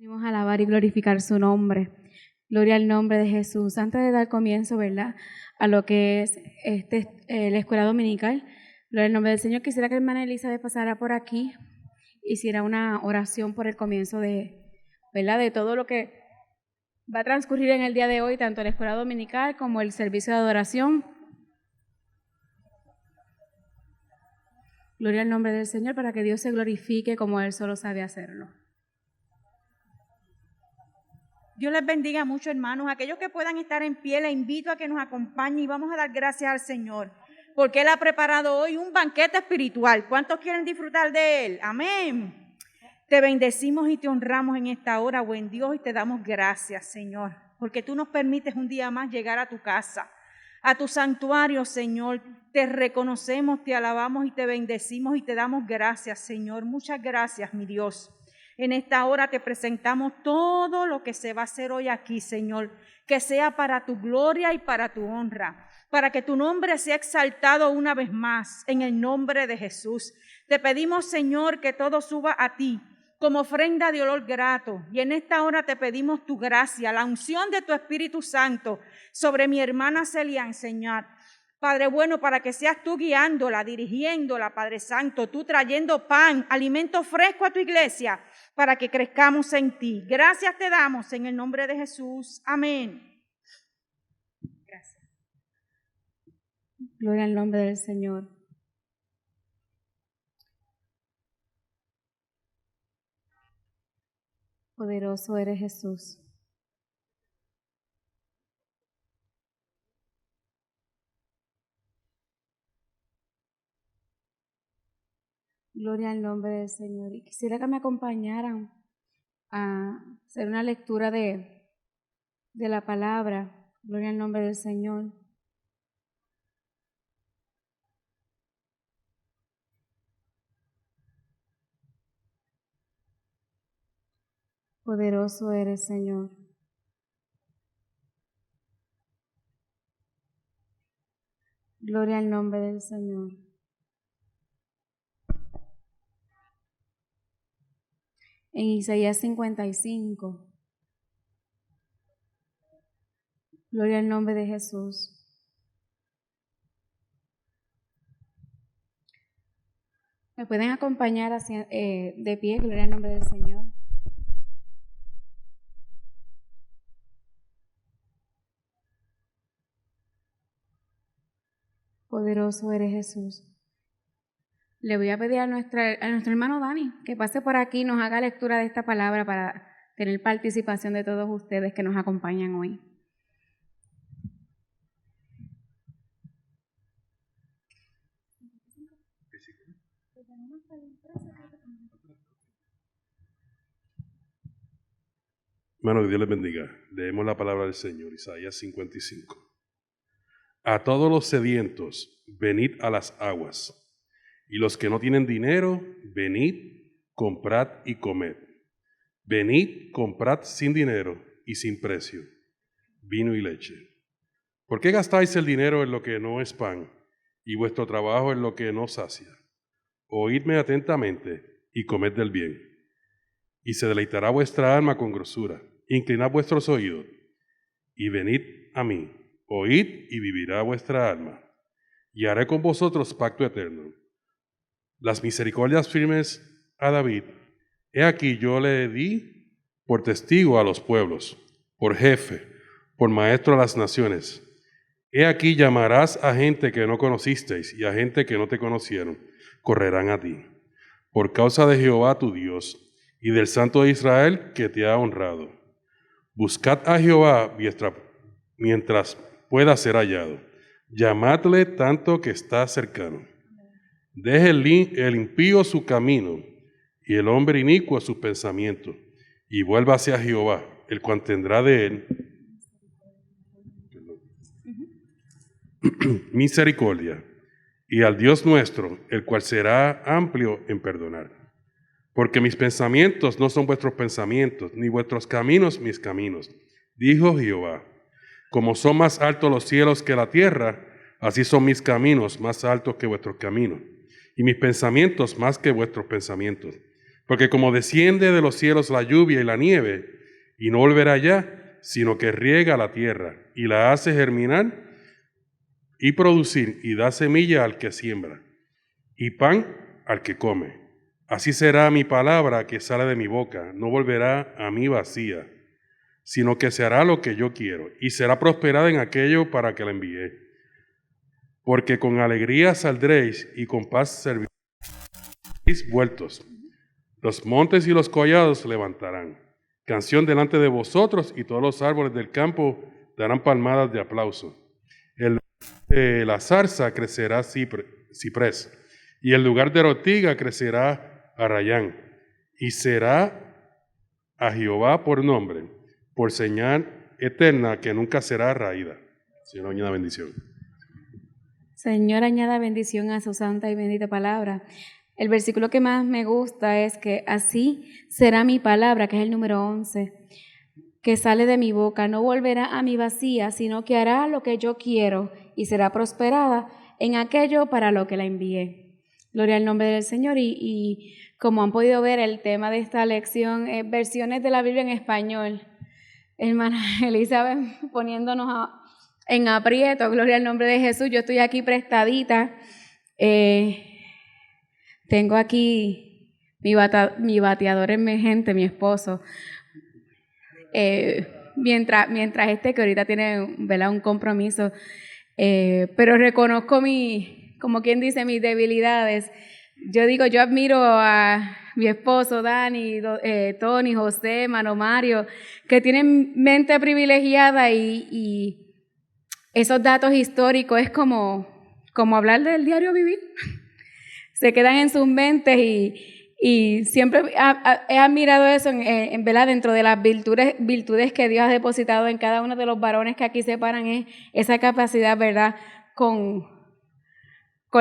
Venimos a alabar y glorificar su nombre. Gloria al nombre de Jesús. Antes de dar comienzo, ¿verdad?, a lo que es la escuela dominical, gloria al nombre del Señor, quisiera que la hermana Elizabeth pasara por aquí, hiciera una oración por el comienzo ¿verdad?, de todo lo que va a transcurrir en el día de hoy, tanto la escuela dominical como el servicio de adoración. Gloria al nombre del Señor, para que Dios se glorifique como Él solo sabe hacerlo. Dios les bendiga mucho, hermanos. Aquellos que puedan estar en pie, les invito a que nos acompañen y vamos a dar gracias al Señor, porque Él ha preparado hoy un banquete espiritual. ¿Cuántos quieren disfrutar de Él? Amén. Te bendecimos y te honramos en esta hora, buen Dios, y te damos gracias, Señor, porque tú nos permites un día más llegar a tu casa, a tu santuario, Señor. Te reconocemos, te alabamos y te bendecimos y te damos gracias, Señor. Muchas gracias, mi Dios. En esta hora te presentamos todo lo que se va a hacer hoy aquí, Señor, que sea para tu gloria y para tu honra, para que tu nombre sea exaltado una vez más, en el nombre de Jesús. Te pedimos, Señor, que todo suba a ti como ofrenda de olor grato, y en esta hora te pedimos tu gracia, la unción de tu Espíritu Santo sobre mi hermana Celian, Señor. Padre bueno, para que seas tú guiándola, dirigiéndola, Padre Santo, tú trayendo pan, alimento fresco a tu iglesia, para que crezcamos en ti. Gracias te damos en el nombre de Jesús. Amén. Gracias. Gloria al nombre del Señor. Poderoso eres Jesús. Gloria al nombre del Señor. Y quisiera que me acompañaran a hacer una lectura de la palabra. Gloria al nombre del Señor. Poderoso eres, Señor. Gloria al nombre del Señor. En Isaías 55. Gloria al nombre de Jesús. ¿Me pueden acompañar de pie? Gloria al nombre del Señor. Poderoso eres Jesús. Le voy a pedir a nuestro hermano Dani que pase por aquí y nos haga lectura de esta palabra para tener participación de todos ustedes que nos acompañan hoy. Hermano, que Dios les bendiga. Leemos la palabra del Señor, Isaías 55. A todos los sedientos, venid a las aguas. Y los que no tienen dinero, venid, comprad y comed. Venid, comprad sin dinero y sin precio, vino y leche. ¿Por qué gastáis el dinero en lo que no es pan, y vuestro trabajo en lo que no sacia? Oídme atentamente y comed del bien, y se deleitará vuestra alma con grosura. Inclinad vuestros oídos, y venid a mí. Oíd y vivirá vuestra alma, y haré con vosotros pacto eterno. Las misericordias firmes a David, he aquí yo le di por testigo a los pueblos, por jefe, por maestro a las naciones. He aquí llamarás a gente que no conocisteis, y a gente que no te conocieron, correrán a ti, por causa de Jehová tu Dios, y del Santo de Israel que te ha honrado. Buscad a Jehová mientras pueda ser hallado. Llamadle tanto que está cercano. Deje el impío su camino y el hombre inicuo sus pensamientos, y vuélvase a Jehová, el cual tendrá de él misericordia, y al Dios nuestro, el cual será amplio en perdonar. Porque mis pensamientos no son vuestros pensamientos, ni vuestros caminos mis caminos, dijo Jehová. Como son más altos los cielos que la tierra, así son mis caminos más altos que vuestros caminos, y mis pensamientos más que vuestros pensamientos. Porque como desciende de los cielos la lluvia y la nieve, y no volverá allá, sino que riega la tierra, y la hace germinar y producir, y da semilla al que siembra, y pan al que come. Así será mi palabra que sale de mi boca, no volverá a mí vacía, sino que se hará lo que yo quiero, y será prosperada en aquello para que la envié. Porque con alegría saldréis, y con paz serviréis vueltos. Los montes y los collados se levantarán. Canción delante de vosotros, y todos los árboles del campo darán palmadas de aplauso. La zarza crecerá ciprés, y el lugar de la ortiga crecerá arrayán, y será a Jehová por nombre, por señal eterna que nunca será raída. Señor, añada bendición. Señor, añada bendición a su santa y bendita palabra. El versículo que más me gusta es que así será mi palabra, que es el número 11, que sale de mi boca, no volverá a mí vacía, sino que hará lo que yo quiero y será prosperada en aquello para lo que la envié. Gloria al nombre del Señor. Y como han podido ver, el tema de esta lección es versiones de la Biblia en español. Hermana Elizabeth poniéndonos en aprieto, gloria al nombre de Jesús. Yo estoy aquí prestadita. Tengo aquí mi bateador emergente, mi esposo. Mientras que ahorita tiene, ¿verdad?, un compromiso, pero reconozco como quien dice, mis debilidades. Yo digo, yo admiro a mi esposo Dani, Tony, José, Mano Mario, que tienen mente privilegiada y esos datos históricos es como hablar del diario vivir. Se quedan en sus mentes y siempre he admirado eso ¿verdad? Dentro de las virtudes que Dios ha depositado en cada uno de los varones que aquí se paran, es esa capacidad, ¿verdad?, con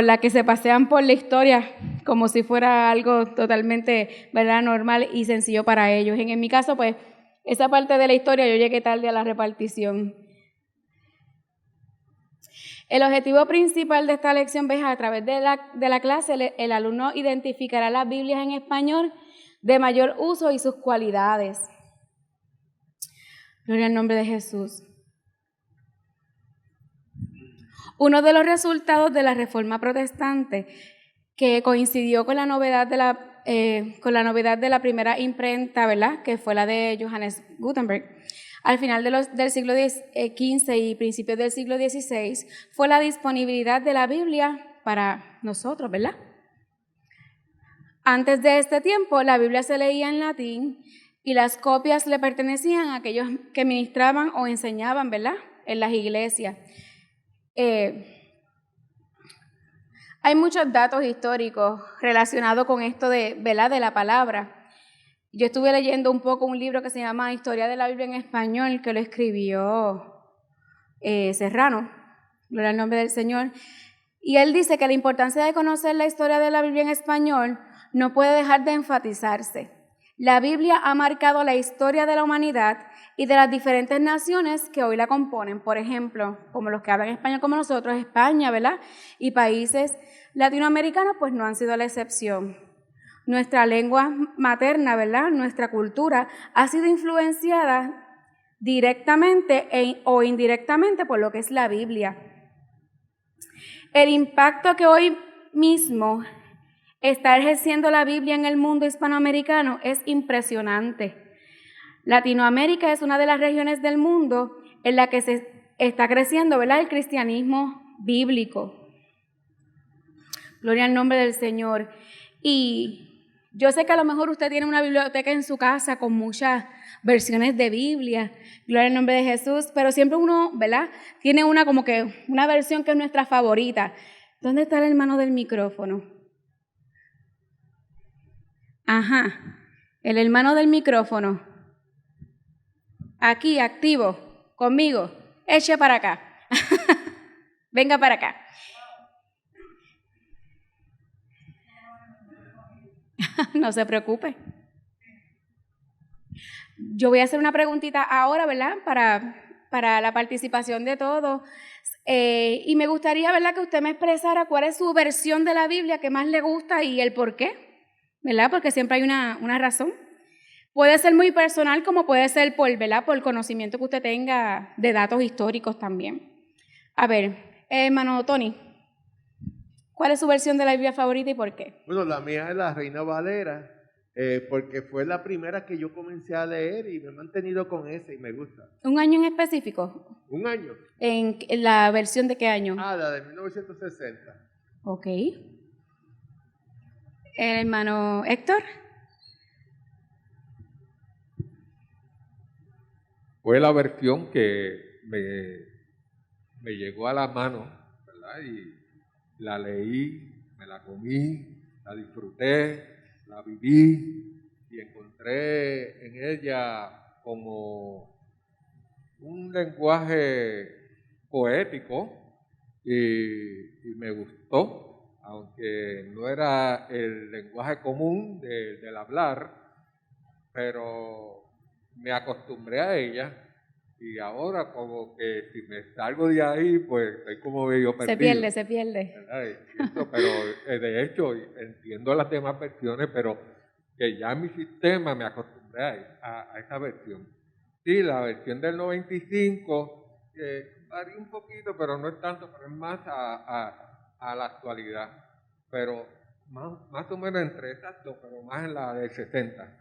la que se pasean por la historia como si fuera algo totalmente, ¿verdad?, normal y sencillo para ellos. En mi caso, pues, esa parte de la historia yo llegué tarde a la repartición. El objetivo principal de esta lección es a través de la clase el alumno identificará las Biblias en español de mayor uso y sus cualidades. Gloria al nombre de Jesús. Uno de los resultados de la Reforma Protestante, que coincidió con la novedad de la primera imprenta, ¿verdad?, que fue la de Johannes Gutenberg, al final del siglo XV y principios del siglo XVI, fue la disponibilidad de la Biblia para nosotros, ¿verdad? Antes de este tiempo, la Biblia se leía en latín y las copias le pertenecían a aquellos que ministraban o enseñaban, ¿verdad?, en las iglesias. Hay muchos datos históricos relacionados con esto ¿verdad?, de la palabra. Yo estuve leyendo un poco un libro que se llama Historia de la Biblia en Español, que lo escribió Serrano, gloria al nombre del Señor, y él dice que la importancia de conocer la historia de la Biblia en español no puede dejar de enfatizarse. La Biblia ha marcado la historia de la humanidad y de las diferentes naciones que hoy la componen, por ejemplo, como los que hablan español como nosotros, España, ¿verdad?, y países latinoamericanos, pues no han sido la excepción. Nuestra lengua materna, ¿verdad?, nuestra cultura ha sido influenciada directamente o indirectamente por lo que es la Biblia. El impacto que hoy mismo está ejerciendo la Biblia en el mundo hispanoamericano es impresionante. Latinoamérica es una de las regiones del mundo en la que se está creciendo, ¿verdad?, el cristianismo bíblico. Gloria al nombre del Señor. Y yo sé que a lo mejor usted tiene una biblioteca en su casa con muchas versiones de Biblia, gloria al nombre de Jesús, pero siempre uno, ¿verdad?, tiene una versión que es nuestra favorita. ¿Dónde está el hermano del micrófono? Ajá, el hermano del micrófono. Aquí, activo, conmigo. Eche para acá. Venga para acá. No se preocupe. Yo voy a hacer una preguntita ahora, ¿verdad?, para la participación de todos. Y me gustaría, ¿verdad?, que usted me expresara cuál es su versión de la Biblia que más le gusta y el por qué. ¿verdad? Porque siempre hay una razón. Puede ser muy personal como puede ser ¿verdad? Por el conocimiento que usted tenga de datos históricos también. A ver, hermano Tony, ¿cuál es su versión de la Biblia favorita y por qué? Bueno, la mía es la Reina Valera, porque fue la primera que yo comencé a leer y me he mantenido con esa y me gusta. ¿Un año en específico? ¿Un año? ¿En la versión de qué año? La de 1960. Ok. ¿El hermano Héctor? Fue la versión que me llegó a la mano, ¿verdad? Y la leí, me la comí, la disfruté, la viví y encontré en ella como un lenguaje poético y me gustó, aunque no era el lenguaje común del hablar, pero me acostumbré a ella y ahora como que si me salgo de ahí, pues estoy como medio perdido. Se pierde. Pero de hecho entiendo las demás versiones, pero que ya en mi sistema me acostumbré a esa versión. Sí, la versión del 95 varía un poquito, pero no es tanto, pero es más a la actualidad. Pero más o menos entre esas dos, pero más en la del 60.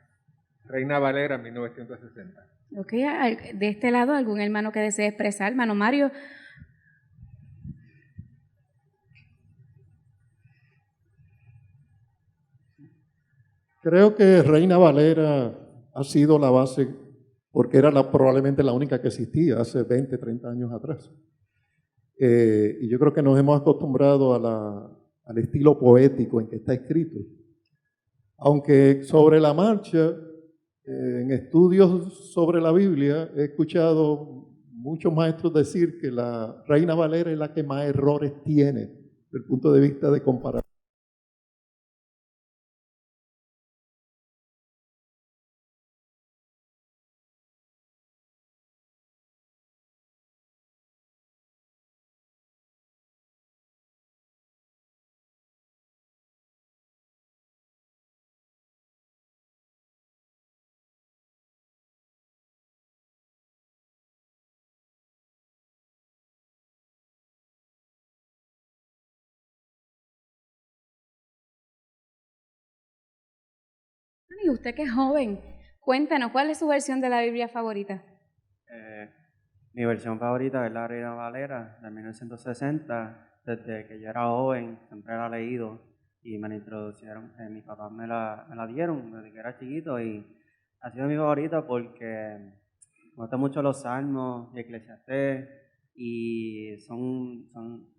Reina Valera, 1960. Ok, de este lado, ¿algún hermano que desee expresar? Hermano Mario. Creo que Reina Valera ha sido la base porque era probablemente la única que existía hace 20, 30 años atrás. Y yo creo que nos hemos acostumbrado al estilo poético en que está escrito. Aunque sobre la marcha, en estudios sobre la Biblia, he escuchado muchos maestros decir que la Reina Valera es la que más errores tiene desde el punto de vista de comparación. Y usted que es joven, cuéntanos, ¿cuál es su versión de la Biblia favorita? Mi versión favorita es la Reina Valera de 1960. Desde que yo era joven, siempre la he leído y me la introducieron. Mis papás me la dieron desde que era chiquito y ha sido mi favorita porque me gustan mucho los salmos y Eclesiastés y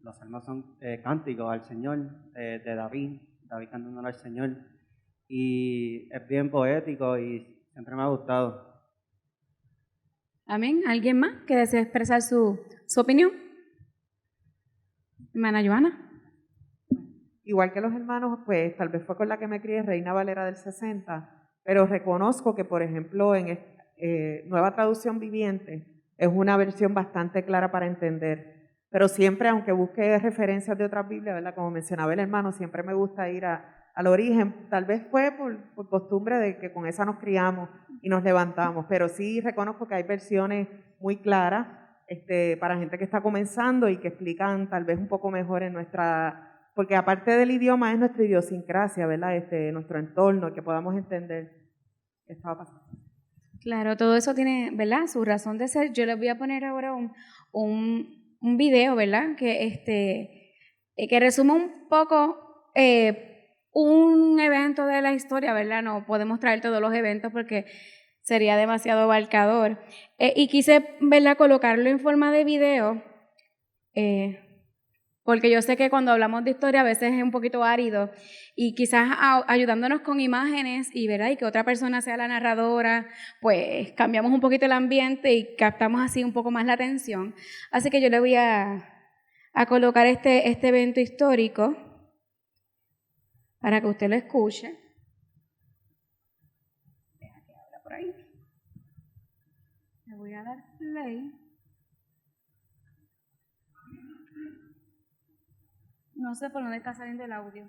los salmos son cánticos al Señor, de David cantándole al Señor. Y es bien poético y siempre me ha gustado. Amén. ¿Alguien más que desee expresar su opinión? Hermana Joana. Igual que los hermanos, pues tal vez fue con la que me crié, Reina Valera del 60, pero reconozco que, por ejemplo, en Nueva Traducción Viviente es una versión bastante clara para entender. Pero siempre, aunque busque referencias de otras Biblias, ¿verdad? Como mencionaba el hermano, siempre me gusta ir al origen. Tal vez fue por costumbre de que con esa nos criamos y nos levantamos, pero sí reconozco que hay versiones muy claras para gente que está comenzando y que explican tal vez un poco mejor en nuestra, porque aparte del idioma es nuestra idiosincrasia, ¿verdad? Nuestro entorno, que podamos entender qué estaba pasando. Claro, todo eso tiene, ¿verdad? Su razón de ser. Yo les voy a poner ahora un video, ¿verdad? Que resume un poco un evento de la historia, ¿verdad? No podemos traer todos los eventos porque sería demasiado abarcador. Y quise, ¿verdad?, colocarlo en forma de video, porque yo sé que cuando hablamos de historia a veces es un poquito árido, y quizás ayudándonos con imágenes y, ¿verdad?, y que otra persona sea la narradora, pues cambiamos un poquito el ambiente y captamos así un poco más la atención. Así que yo le voy a colocar este evento histórico para que usted lo escuche. Por ahí. Le voy a dar play. No sé por dónde está saliendo el audio.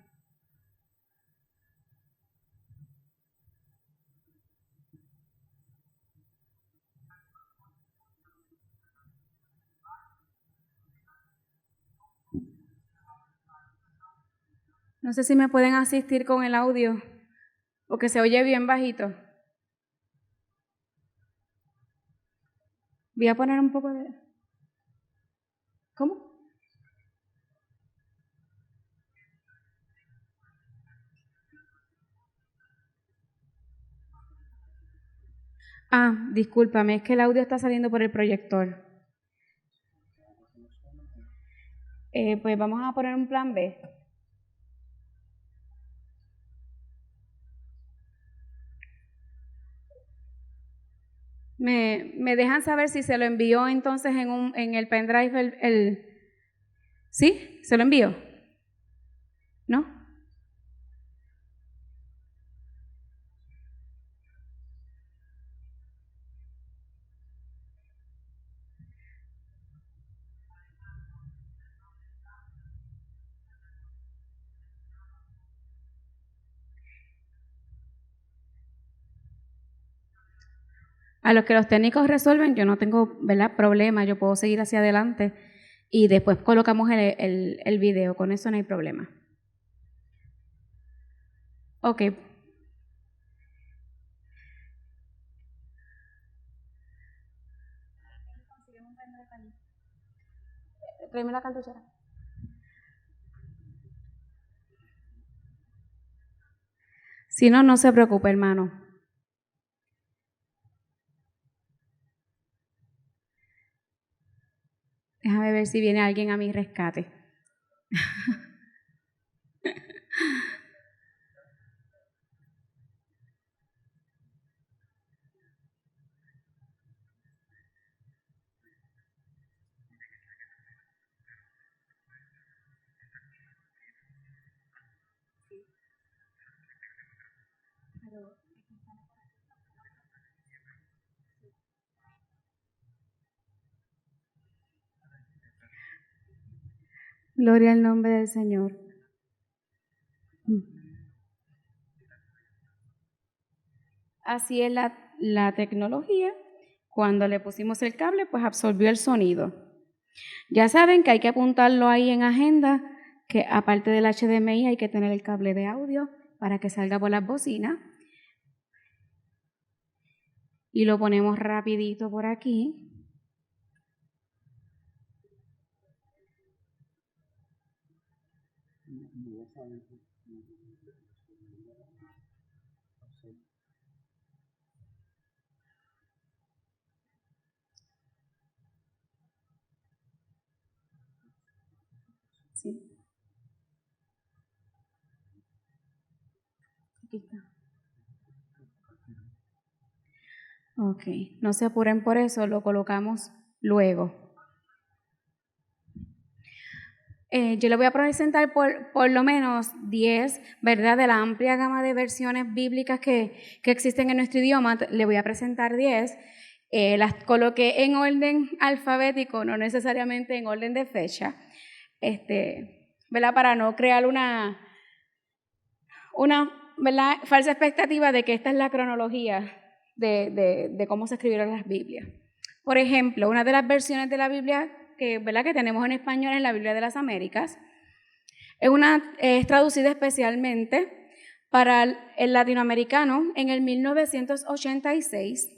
No sé si me pueden asistir con el audio, porque se oye bien bajito. Voy a poner un poco de... ¿Cómo? Discúlpame, es que el audio está saliendo por el proyector. Pues vamos a poner un plan B. ¿Me dejan saber si se lo envió entonces en el pendrive ¿Sí? ¿Se lo envió? ¿No? A los que los técnicos resuelven, yo no tengo, ¿verdad?, problema, yo puedo seguir hacia adelante y después colocamos el video, con eso no hay problema. Ok. Tráeme la cartuchera. Si no, no se preocupe, hermano. Déjame ver si viene alguien a mi rescate. Gloria al nombre del Señor. Así es la tecnología. Cuando le pusimos el cable, pues absorbió el sonido. Ya saben que hay que apuntarlo ahí en agenda, que aparte del HDMI hay que tener el cable de audio para que salga por las bocinas. Y lo ponemos rapidito por aquí. Sí. Aquí está. Ok, no se apuren por eso, lo colocamos luego. Yo le voy a presentar por lo menos 10, ¿verdad? De la amplia gama de versiones bíblicas que existen en nuestro idioma, le voy a presentar 10. Las coloqué en orden alfabético, no necesariamente en orden de fecha, ¿verdad? Para no crear una ¿verdad?, falsa expectativa de que esta es la cronología de cómo se escribieron las Biblias. Por ejemplo, una de las versiones de la Biblia ¿verdad?, que tenemos en español en la Biblia de las Américas es traducida especialmente para el latinoamericano en el 1986,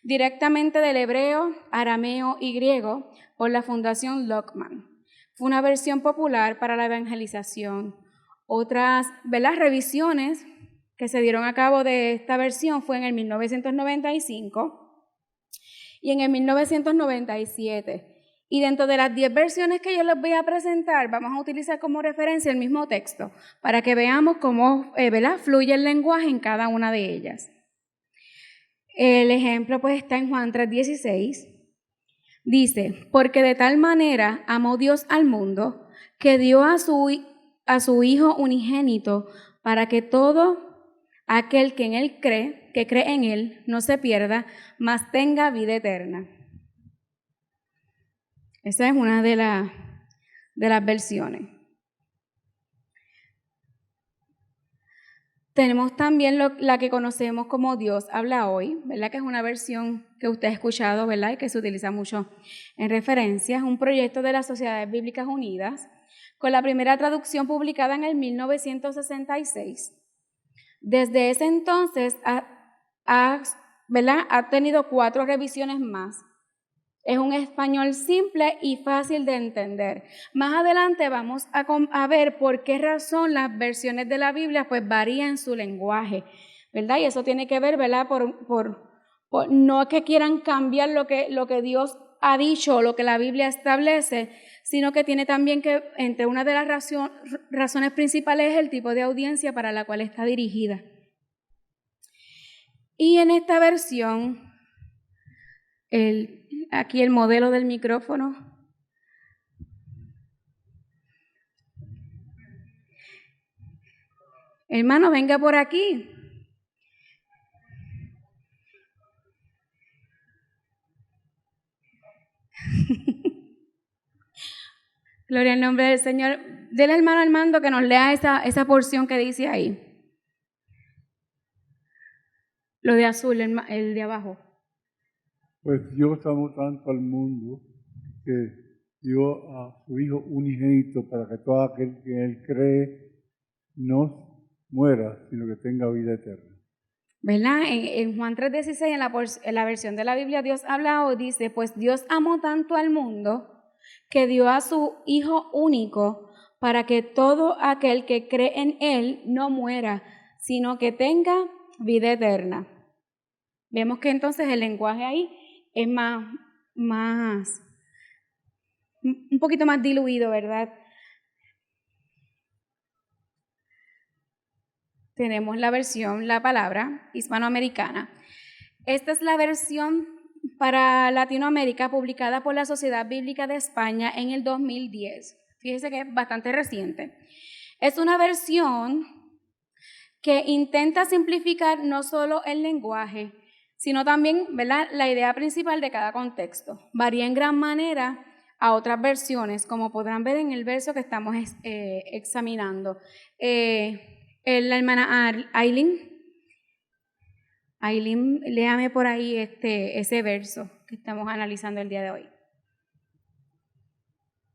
directamente del hebreo, arameo y griego por la Fundación Lockman. Fue una versión popular para la evangelización. Otras, ¿verdad?, revisiones que se dieron a cabo de esta versión fue en el 1995 y en el 1997. Y dentro de las 10 versiones que yo les voy a presentar, vamos a utilizar como referencia el mismo texto para que veamos cómo ¿verdad?, fluye el lenguaje en cada una de ellas. El ejemplo pues está en Juan 3:16. Dice, porque de tal manera amó Dios al mundo que dio a su Hijo unigénito para que todo aquel que en Él cree, que cree en Él, no se pierda, mas tenga vida eterna. Esa es una de las versiones. Tenemos también la que conocemos como Dios habla hoy, ¿verdad?, que es una versión que usted ha escuchado, ¿verdad?, y que se utiliza mucho en referencias, un proyecto de las Sociedades Bíblicas Unidas, con la primera traducción publicada en el 1966. Desde ese entonces ha tenido 4 revisiones más. Es un español simple y fácil de entender. Más adelante vamos a ver por qué razón las versiones de la Biblia pues varían su lenguaje, ¿verdad? Y eso tiene que ver, ¿verdad? No es que quieran cambiar lo que Dios ha dicho, lo que la Biblia establece, sino que tiene también que, entre una de las razones principales, es el tipo de audiencia para la cual está dirigida. Y en esta versión, aquí el modelo del micrófono. Hermano, venga por aquí. Gloria al nombre del Señor. Dele al hermano Armando que nos lea esa porción que dice ahí. Lo de azul, el de abajo. Pues Dios amó tanto al mundo que dio a su Hijo unigénito para que todo aquel que en Él cree no muera, sino que tenga vida eterna. ¿Verdad? En Juan 3:16, en la versión de la Biblia, Dios habla o dice, pues Dios amó tanto al mundo que dio a su Hijo único para que todo aquel que cree en Él no muera, sino que tenga vida eterna. Vemos que entonces el lenguaje ahí es un poquito más diluido, ¿verdad? Tenemos la versión, la palabra hispanoamericana. Esta es la versión para Latinoamérica publicada por la Sociedad Bíblica de España en el 2010. Fíjese que es bastante reciente. Es una versión que intenta simplificar no solo el lenguaje, sino también, ¿verdad?, la idea principal de cada contexto. Varía en gran manera a otras versiones, como podrán ver en el verso que estamos examinando. La hermana Aileen, léame por ahí ese verso que estamos analizando el día de hoy.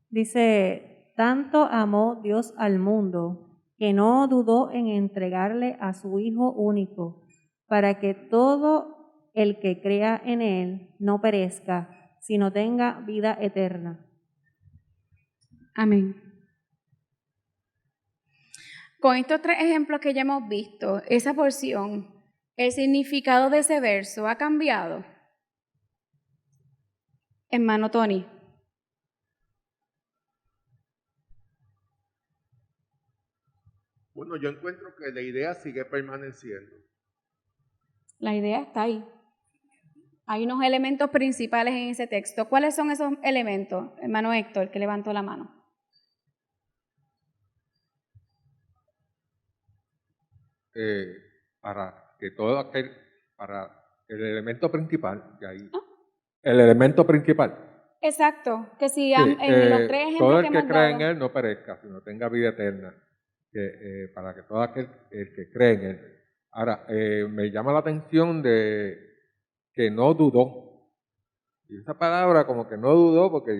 Dice, tanto amó Dios al mundo que no dudó en entregarle a su Hijo único, para que todo el que crea en Él no perezca, sino tenga vida eterna. Amén. Con estos 3 ejemplos que ya hemos visto, esa porción, el significado de ese verso ha cambiado. Hermano Tony. Bueno, yo encuentro que la idea sigue permaneciendo. La idea está ahí. Hay unos elementos principales en ese texto. ¿Cuáles son esos elementos? Hermano Héctor, que levantó la mano. Para el elemento principal, de ahí. El elemento principal. Exacto, que si Sí, en los 3 ejemplos todo el que que hemos cree en dado. Él no perezca, sino tenga vida eterna. Para que todo aquel el que cree en Él. Ahora, me llama la atención de que no dudó. Y esa palabra como que no dudó porque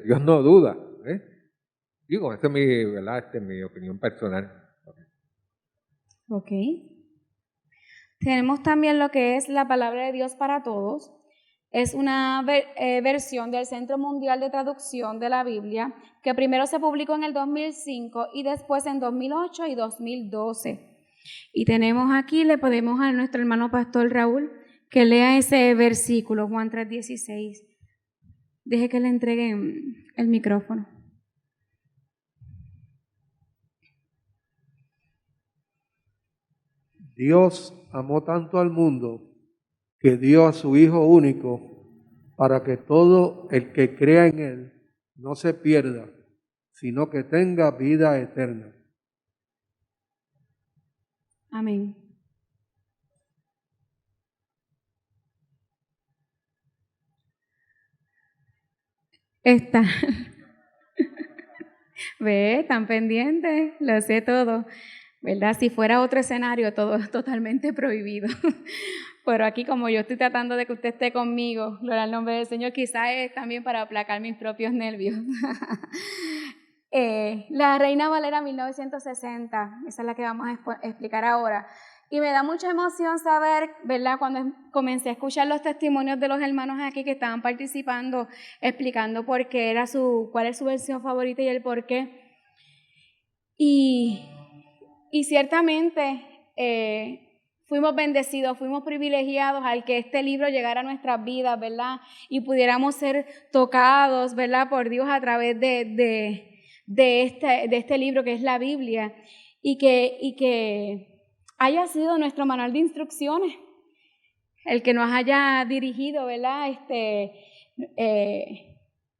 Dios no duda. Digo, esa es mi, ¿verdad? Mi opinión personal. Ok. Tenemos también lo que es la palabra de Dios para todos. Es una versión del Centro Mundial de Traducción de la Biblia que primero se publicó en el 2005 y después en 2008 y 2012. Y tenemos aquí, le podemos a nuestro hermano pastor Raúl que lea ese versículo, Juan 3:16. Deje que le entreguen el micrófono. Dios amó tanto al mundo que dio a su Hijo único para que todo el que crea en Él no se pierda, sino que tenga vida eterna. Amén. Está. Ve, están pendientes, lo sé todo, ¿verdad? Si fuera otro escenario, todo es totalmente prohibido. Pero aquí, como yo estoy tratando de que usted esté conmigo, gloria al nombre del Señor, quizás es también para aplacar mis propios nervios. la Reina Valera 1960, esa es la que vamos a explicar ahora. Y me da mucha emoción saber, ¿verdad?, cuando comencé a escuchar los testimonios de los hermanos aquí que estaban participando, explicando cuál es su versión favorita y el por qué. Y ciertamente fuimos bendecidos, fuimos privilegiados al que este libro llegara a nuestras vidas, ¿verdad? Y pudiéramos ser tocados, ¿verdad?, por Dios a través de este libro que es la Biblia, y que haya sido nuestro manual de instrucciones, el que nos haya dirigido, ¿verdad?,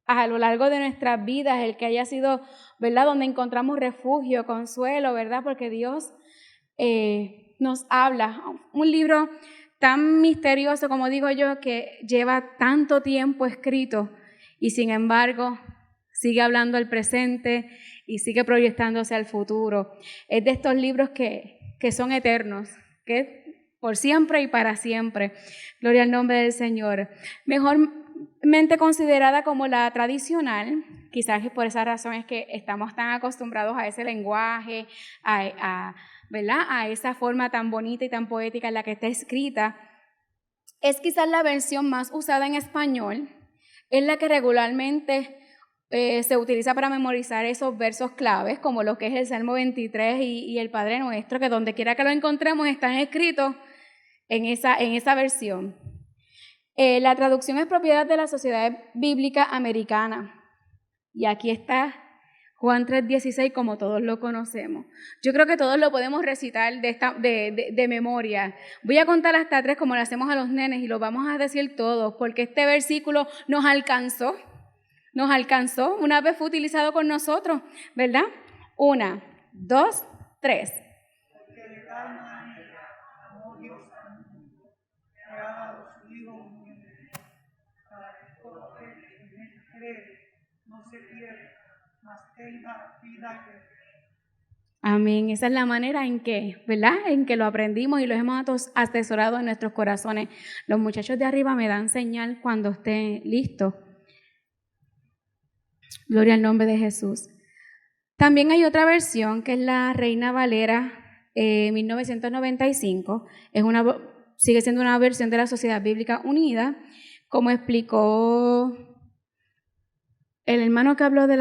a lo largo de nuestras vidas, el que haya sido, ¿verdad?, donde encontramos refugio, consuelo, ¿verdad?, porque Dios nos habla. Un libro tan misterioso, como digo yo, que lleva tanto tiempo escrito y sin embargo sigue hablando al presente y sigue proyectándose al futuro. Es de estos libros que son eternos, que por siempre y para siempre. Gloria al nombre del Señor. Mejormente considerada como la tradicional, quizás por esa razón es que estamos tan acostumbrados a ese lenguaje, ¿verdad?, a esa forma tan bonita y tan poética en la que está escrita. Es quizás la versión más usada en español, es la que regularmente se utiliza para memorizar esos versos claves, como lo que es el Salmo 23 y el Padre Nuestro, que donde quiera que lo encontremos están escritos en esa versión. La traducción es propiedad de la Sociedad Bíblica Americana. Y aquí está Juan 3:16, como todos lo conocemos. Yo creo que todos lo podemos recitar de memoria. Voy a contar hasta 3 como lo hacemos a los nenes y lo vamos a decir todos, porque este versículo nos alcanzó, una vez fue utilizado con nosotros, ¿verdad? 1, 2, 3. Amén. Esa es la manera en que, ¿verdad?, en que lo aprendimos y lo hemos atesorado en nuestros corazones. Los muchachos de arriba me dan señal cuando esté listo. Gloria al nombre de Jesús. También hay otra versión que es la Reina Valera 1995. Sigue siendo una versión de la Sociedad Bíblica Unida, como explicó el hermano que habló el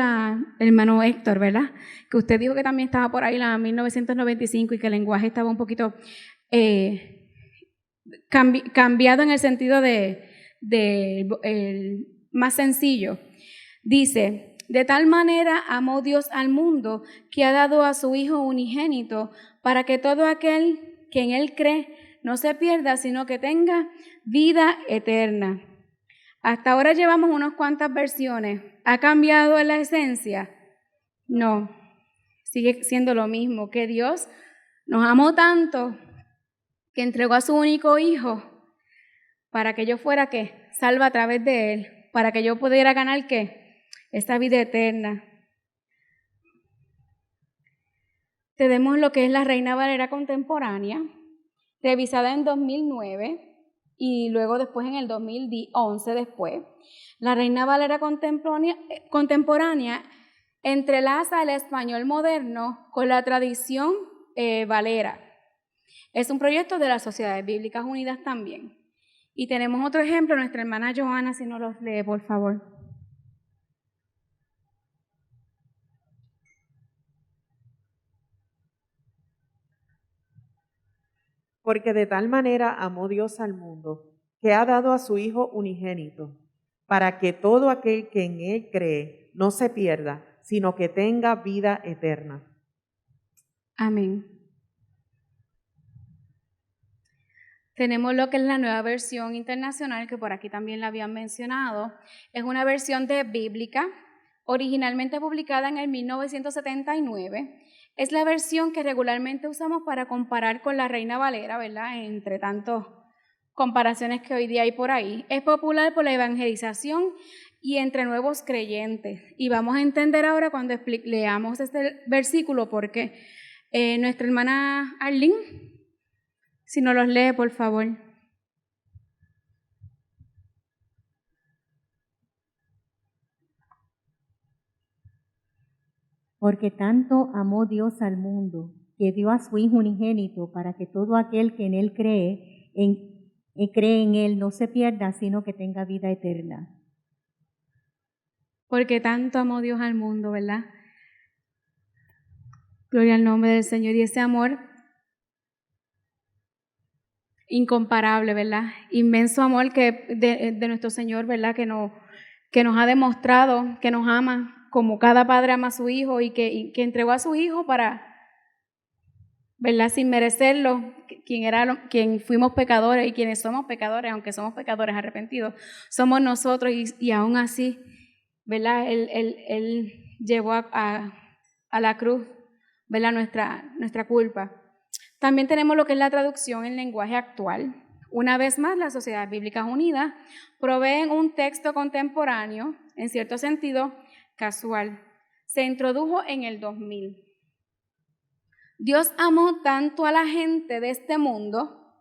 hermano Héctor, ¿verdad?, que usted dijo que también estaba por ahí la 1995 y que el lenguaje estaba un poquito cambiado en el sentido el más sencillo. Dice: de tal manera amó Dios al mundo que ha dado a su Hijo unigénito para que todo aquel que en Él cree no se pierda, sino que tenga vida eterna. Hasta ahora llevamos unas cuantas versiones. ¿Ha cambiado la esencia? No, sigue siendo lo mismo, que Dios nos amó tanto que entregó a su único Hijo para que yo fuera, ¿qué?, salva a través de Él, para que yo pudiera ganar, ¿qué?, esta vida eterna. Tenemos lo que es la Reina Valera contemporánea, revisada en 2009 y luego después en el 2011 después. La Reina Valera contemporánea entrelaza el español moderno con la tradición valera. Es un proyecto de las Sociedades Bíblicas Unidas también. Y tenemos otro ejemplo, nuestra hermana Johanna, si nos los lee, por favor. Porque de tal manera amó Dios al mundo, que ha dado a su Hijo unigénito, para que todo aquel que en Él cree no se pierda, sino que tenga vida eterna. Amén. Tenemos lo que es la nueva versión internacional, que por aquí también la habían mencionado. Es una versión de bíblica, originalmente publicada en el 1979. Es la versión que regularmente usamos para comparar con la Reina Valera, ¿verdad?, entre tantas comparaciones que hoy día hay por ahí. Es popular por la evangelización y entre nuevos creyentes. Y vamos a entender ahora cuando leamos este versículo porque nuestra hermana Arlene, si nos los lee, por favor. Porque tanto amó Dios al mundo, que dio a su Hijo unigénito, para que todo aquel que en Él cree en Él no se pierda, sino que tenga vida eterna. Porque tanto amó Dios al mundo, ¿verdad? Gloria al nombre del Señor. Y ese amor incomparable, ¿verdad? Inmenso amor de nuestro Señor, ¿verdad? Que nos ha demostrado que nos ama como cada padre ama a su hijo y que entregó a su hijo para, ¿verdad? Sin merecerlo, quien fuimos pecadores y quienes somos pecadores, aunque somos pecadores arrepentidos, somos nosotros y aún así, ¿verdad? Él llevó a la cruz, ¿verdad? Nuestra culpa. También tenemos lo que es la traducción en lenguaje actual. Una vez más, las Sociedades Bíblicas Unidas proveen un texto contemporáneo, en cierto sentido casual. Se introdujo en el 2000. Dios amó tanto a la gente de este mundo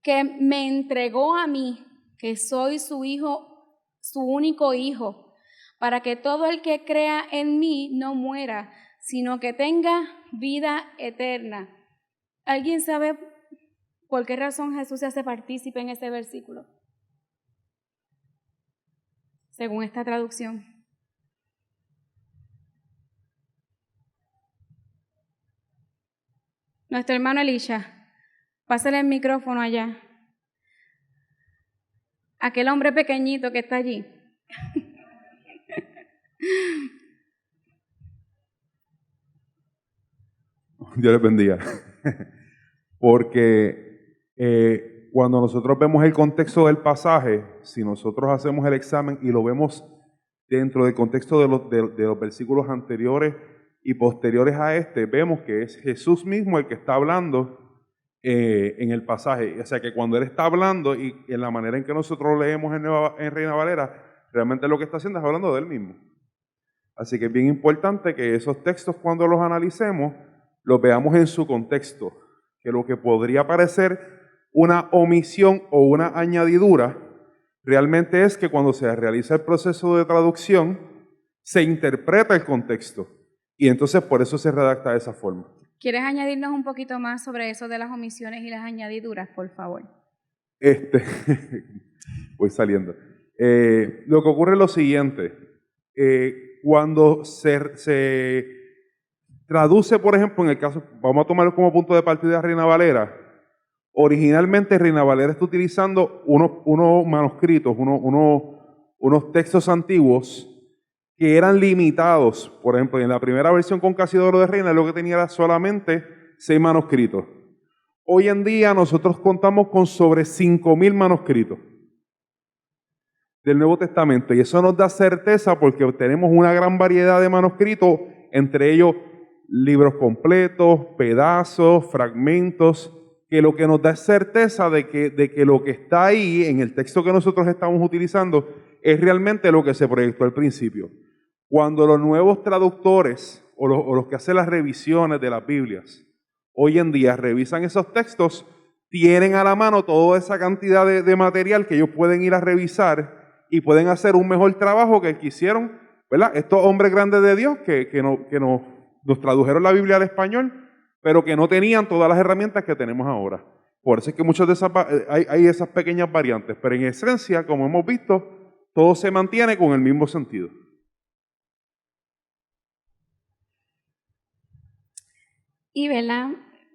que me entregó a mí, que soy su hijo, su único hijo, para que todo el que crea en mí no muera, sino que tenga vida eterna. ¿Alguien sabe por qué razón Jesús se hace partícipe en ese versículo? Según esta traducción. Nuestro hermano Elisha, pásale el micrófono allá. Aquel hombre pequeñito que está allí. Dios les bendiga. Porque cuando nosotros vemos el contexto del pasaje, si nosotros hacemos el examen y lo vemos dentro del contexto de los versículos anteriores y posteriores a este, vemos que es Jesús mismo el que está hablando en el pasaje. O sea que cuando Él está hablando y en la manera en que nosotros leemos en Reina Valera, realmente lo que está haciendo es hablando de Él mismo. Así que es bien importante que esos textos, cuando los analicemos, los veamos en su contexto, que lo que podría parecer una omisión o una añadidura, realmente es que cuando se realiza el proceso de traducción, se interpreta el contexto, y entonces por eso se redacta de esa forma. ¿Quieres añadirnos un poquito más sobre eso de las omisiones y las añadiduras, por favor? Voy saliendo. Lo que ocurre es lo siguiente, cuando se traduce, por ejemplo, en el caso, vamos a tomarlo como punto de partida Reina Valera. Originalmente Reina Valera está utilizando unos manuscritos, unos textos antiguos que eran limitados. Por ejemplo, en la primera versión con Casidoro de Reina lo que tenía era solamente 6 manuscritos. Hoy en día nosotros contamos con sobre 5.000 manuscritos del Nuevo Testamento, y eso nos da certeza porque tenemos una gran variedad de manuscritos, entre ellos libros completos, pedazos, fragmentos, que lo que nos da es certeza de que lo que está ahí en el texto que nosotros estamos utilizando es realmente lo que se proyectó al principio. Cuando los nuevos traductores o los que hacen las revisiones de las Biblias hoy en día revisan esos textos, tienen a la mano toda esa cantidad de material que ellos pueden ir a revisar y pueden hacer un mejor trabajo que el que hicieron, ¿verdad? Estos hombres grandes de Dios que nos tradujeron la Biblia al español, pero que no tenían todas las herramientas que tenemos ahora. Por eso es que muchas de esas hay esas pequeñas variantes, pero en esencia, como hemos visto, todo se mantiene con el mismo sentido. Y, ¿verdad?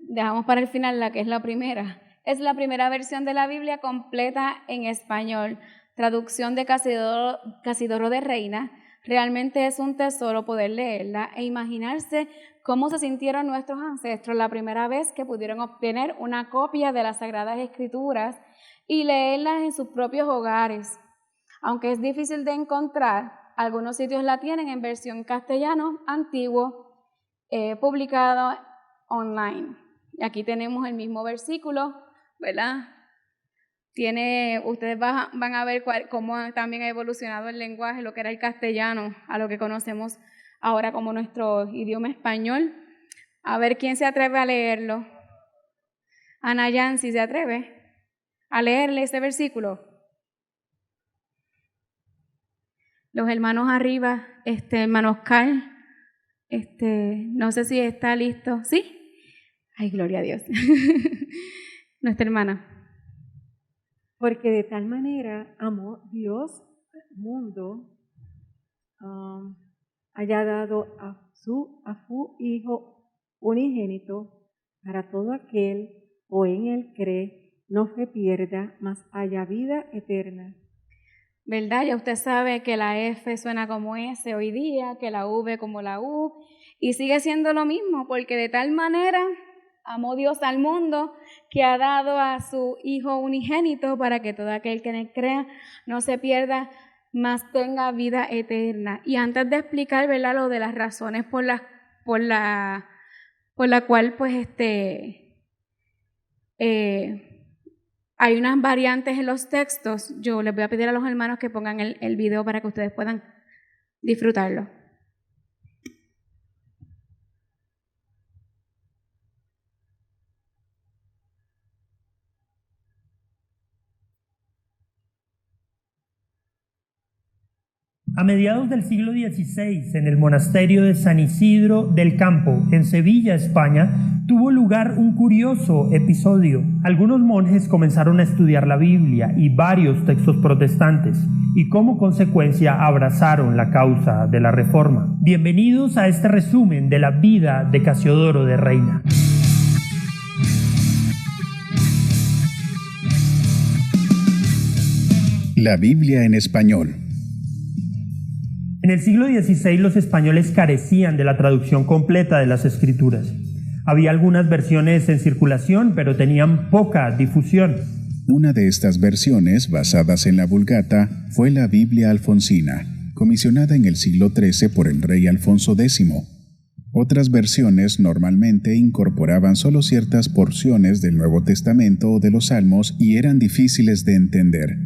Dejamos para el final la que es la primera. Es la primera versión de la Biblia completa en español. Traducción de Casidoro de Reina. Realmente es un tesoro poder leerla e imaginarse cómo se sintieron nuestros ancestros la primera vez que pudieron obtener una copia de las Sagradas Escrituras y leerlas en sus propios hogares. Aunque es difícil de encontrar, algunos sitios la tienen en versión castellano antiguo, publicado online. Y aquí tenemos el mismo versículo, ¿verdad? Ustedes van a ver cómo también ha evolucionado el lenguaje, lo que era el castellano, a lo que conocemos ahora como nuestro idioma español. A ver quién se atreve a leerlo. Ana Yancy, ¿se atreve a leerle ese versículo? Los hermanos arriba, hermano Oscar, No sé si está listo. ¿Sí? Ay, gloria a Dios. Nuestra hermana. Porque de tal manera amó Dios al mundo, haya dado a su Hijo unigénito, para todo aquel o en él cree, no se pierda, mas haya vida eterna. ¿Verdad? Ya usted sabe que la F suena como S hoy día, que la V como la U, y sigue siendo lo mismo, porque de tal manera amó Dios al mundo que ha dado a su Hijo unigénito para que todo aquel que en él crea no se pierda, mas tenga vida eterna. Y antes de explicar, ¿verdad?, lo de las razones por la cual pues hay unas variantes en los textos, yo les voy a pedir a los hermanos que pongan el video para que ustedes puedan disfrutarlo. A mediados del siglo XVI, en el monasterio de San Isidro del Campo, en Sevilla, España, tuvo lugar un curioso episodio. Algunos monjes comenzaron a estudiar la Biblia y varios textos protestantes, y como consecuencia abrazaron la causa de la Reforma. Bienvenidos a este resumen de la vida de Casiodoro de Reina. La Biblia en español. En el siglo XVI los españoles carecían de la traducción completa de las Escrituras. Había algunas versiones en circulación, pero tenían poca difusión. Una de estas versiones, basadas en la Vulgata, fue la Biblia alfonsina, comisionada en el siglo XIII por el rey Alfonso X. Otras versiones normalmente incorporaban solo ciertas porciones del Nuevo Testamento o de los Salmos y eran difíciles de entender.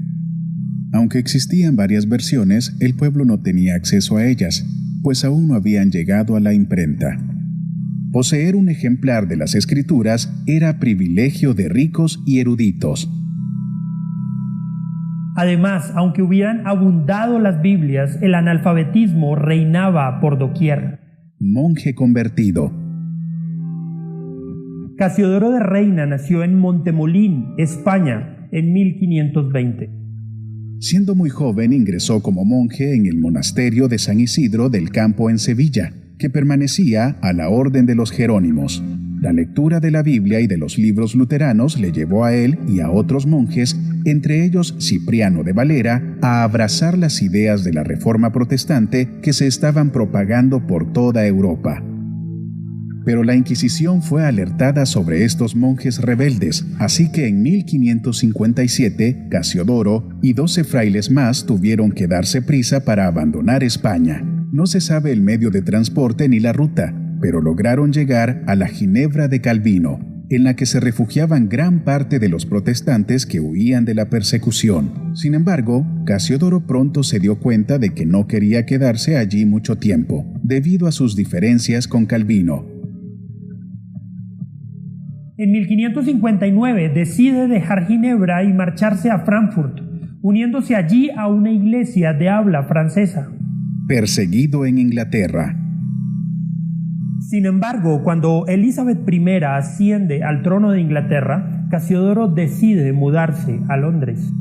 Aunque existían varias versiones, el pueblo no tenía acceso a ellas, pues aún no habían llegado a la imprenta. Poseer un ejemplar de las Escrituras era privilegio de ricos y eruditos. Además, aunque hubieran abundado las Biblias, el analfabetismo reinaba por doquier. Monje convertido. Casiodoro de Reina nació en Montemolín, España, en 1520. Siendo muy joven ingresó como monje en el monasterio de San Isidro del Campo en Sevilla, que permanecía a la orden de los Jerónimos. La lectura de la Biblia y de los libros luteranos le llevó a él y a otros monjes, entre ellos Cipriano de Valera, a abrazar las ideas de la Reforma protestante que se estaban propagando por toda Europa. Pero la Inquisición fue alertada sobre estos monjes rebeldes, así que en 1557 Casiodoro y 12 frailes más tuvieron que darse prisa para abandonar España. No se sabe el medio de transporte ni la ruta, pero lograron llegar a la Ginebra de Calvino, en la que se refugiaban gran parte de los protestantes que huían de la persecución. Sin embargo, Casiodoro pronto se dio cuenta de que no quería quedarse allí mucho tiempo, debido a sus diferencias con Calvino. En 1559 decide dejar Ginebra y marcharse a Frankfurt, uniéndose allí a una iglesia de habla francesa. Perseguido en Inglaterra. Sin embargo, cuando Elizabeth I asciende al trono de Inglaterra, Casiodoro decide mudarse a Londres.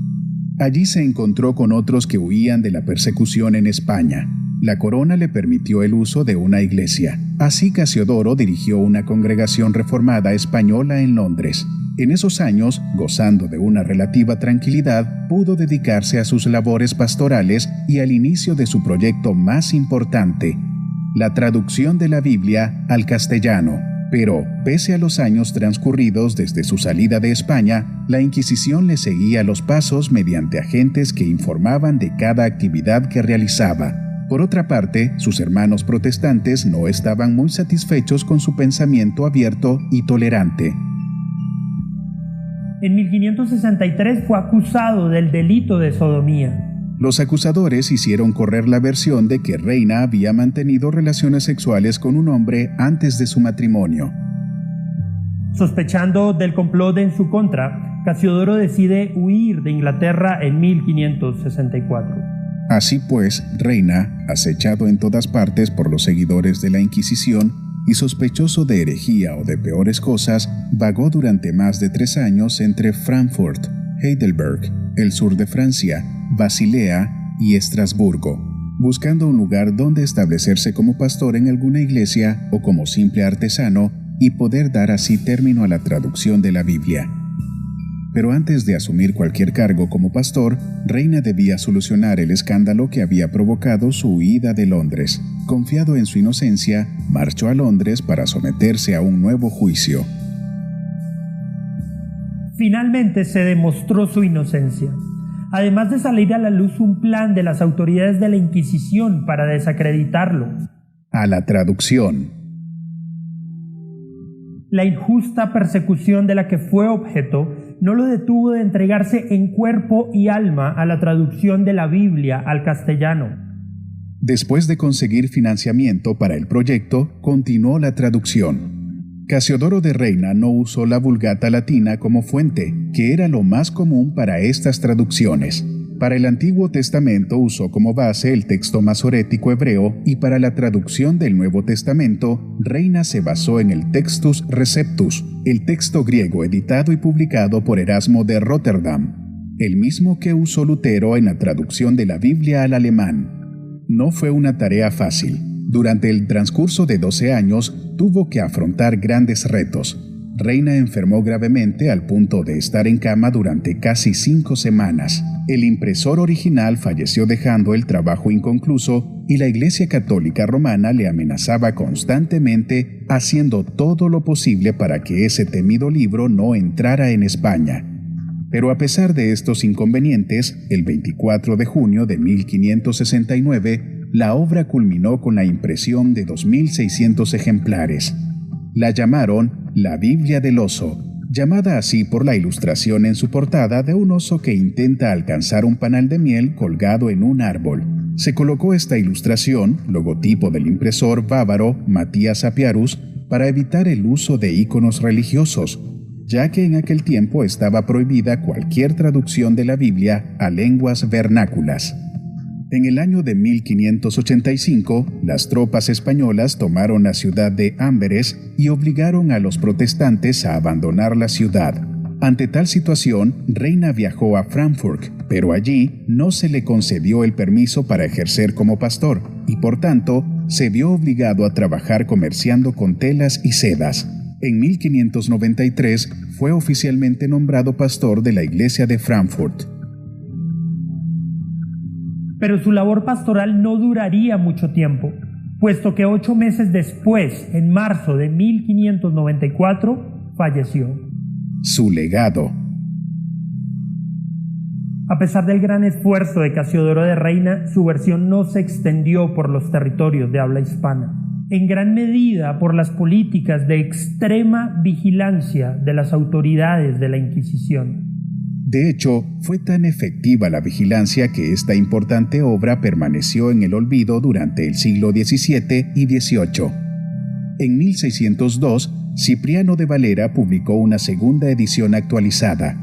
Allí se encontró con otros que huían de la persecución en España. La corona le permitió el uso de una iglesia. Así Casiodoro dirigió una congregación reformada española en Londres. En esos años, gozando de una relativa tranquilidad, pudo dedicarse a sus labores pastorales y al inicio de su proyecto más importante, la traducción de la Biblia al castellano. Pero, pese a los años transcurridos desde su salida de España, la Inquisición le seguía los pasos mediante agentes que informaban de cada actividad que realizaba. Por otra parte, sus hermanos protestantes no estaban muy satisfechos con su pensamiento abierto y tolerante. En 1563 fue acusado del delito de sodomía. Los acusadores hicieron correr la versión de que Reina había mantenido relaciones sexuales con un hombre antes de su matrimonio. Sospechando del complot en su contra, Casiodoro decide huir de Inglaterra en 1564. Así pues, Reina, acechado en todas partes por los seguidores de la Inquisición y sospechoso de herejía o de peores cosas, vagó durante más de 3 años entre Frankfurt, Heidelberg, el sur de Francia, Basilea y Estrasburgo, buscando un lugar donde establecerse como pastor en alguna iglesia o como simple artesano y poder dar así término a la traducción de la Biblia. Pero antes de asumir cualquier cargo como pastor, Reina debía solucionar el escándalo que había provocado su huida de Londres. Confiado en su inocencia, marchó a Londres para someterse a un nuevo juicio. Finalmente se demostró su inocencia. Además de salir a la luz un plan de las autoridades de la Inquisición para desacreditarlo. A la traducción. La injusta persecución de la que fue objeto no lo detuvo de entregarse en cuerpo y alma a la traducción de la Biblia al castellano. Después de conseguir financiamiento para el proyecto, continuó la traducción. Casiodoro de Reina no usó la Vulgata latina como fuente, que era lo más común para estas traducciones. Para el Antiguo Testamento usó como base el texto masorético hebreo y para la traducción del Nuevo Testamento, Reina se basó en el Textus Receptus, el texto griego editado y publicado por Erasmo de Rotterdam, el mismo que usó Lutero en la traducción de la Biblia al alemán. No fue una tarea fácil. Durante el transcurso de 12 años, tuvo que afrontar grandes retos. Reina enfermó gravemente al punto de estar en cama durante casi 5 semanas. El impresor original falleció dejando el trabajo inconcluso y la Iglesia Católica Romana le amenazaba constantemente haciendo todo lo posible para que ese temido libro no entrara en España. Pero a pesar de estos inconvenientes, el 24 de junio de 1569, la obra culminó con la impresión de 2.600 ejemplares. La llamaron La Biblia del Oso, llamada así por la ilustración en su portada de un oso que intenta alcanzar un panal de miel colgado en un árbol. Se colocó esta ilustración, logotipo del impresor bávaro Matías Apiarus, para evitar el uso de íconos religiosos, ya que en aquel tiempo estaba prohibida cualquier traducción de la Biblia a lenguas vernáculas. En el año de 1585, las tropas españolas tomaron la ciudad de Amberes y obligaron a los protestantes a abandonar la ciudad. Ante tal situación, Reina viajó a Frankfurt, pero allí no se le concedió el permiso para ejercer como pastor y, por tanto, se vio obligado a trabajar comerciando con telas y sedas. En 1593 fue oficialmente nombrado pastor de la iglesia de Frankfurt. Pero su labor pastoral no duraría mucho tiempo, puesto que 8 meses después, en marzo de 1594, falleció. Su legado. A pesar del gran esfuerzo de Casiodoro de Reina, su versión no se extendió por los territorios de habla hispana, en gran medida por las políticas de extrema vigilancia de las autoridades de la Inquisición. De hecho, fue tan efectiva la vigilancia que esta importante obra permaneció en el olvido durante el siglo XVII y XVIII. En 1602, Cipriano de Valera publicó una segunda edición actualizada.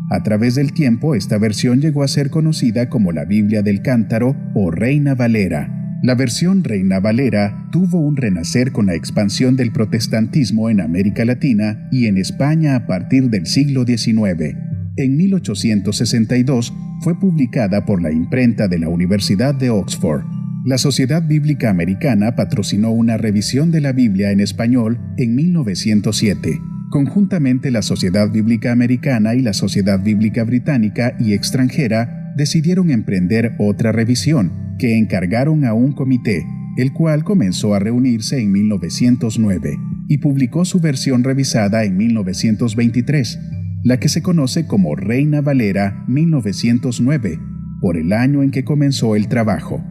A través del tiempo, esta versión llegó a ser conocida como la Biblia del Cántaro o Reina Valera. La versión Reina Valera tuvo un renacer con la expansión del protestantismo en América Latina y en España a partir del siglo XIX. En 1862 fue publicada por la imprenta de la Universidad de Oxford. La Sociedad Bíblica Americana patrocinó una revisión de la Biblia en español en 1907. Conjuntamente, la Sociedad Bíblica Americana y la Sociedad Bíblica Británica y extranjera decidieron emprender otra revisión, que encargaron a un comité, el cual comenzó a reunirse en 1909 y publicó su versión revisada en 1923. La que se conoce como Reina Valera 1909, por el año en que comenzó el trabajo.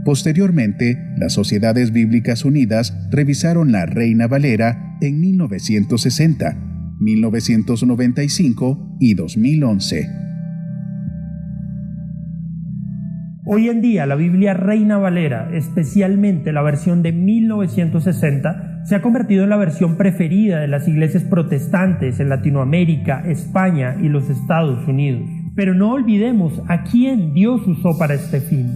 Posteriormente, las Sociedades Bíblicas Unidas revisaron la Reina Valera en 1960, 1995 y 2011. Hoy en día, la Biblia Reina Valera, especialmente la versión de 1960, se ha convertido en la versión preferida de las iglesias protestantes en Latinoamérica, España y los Estados Unidos. Pero no olvidemos a quién Dios usó para este fin.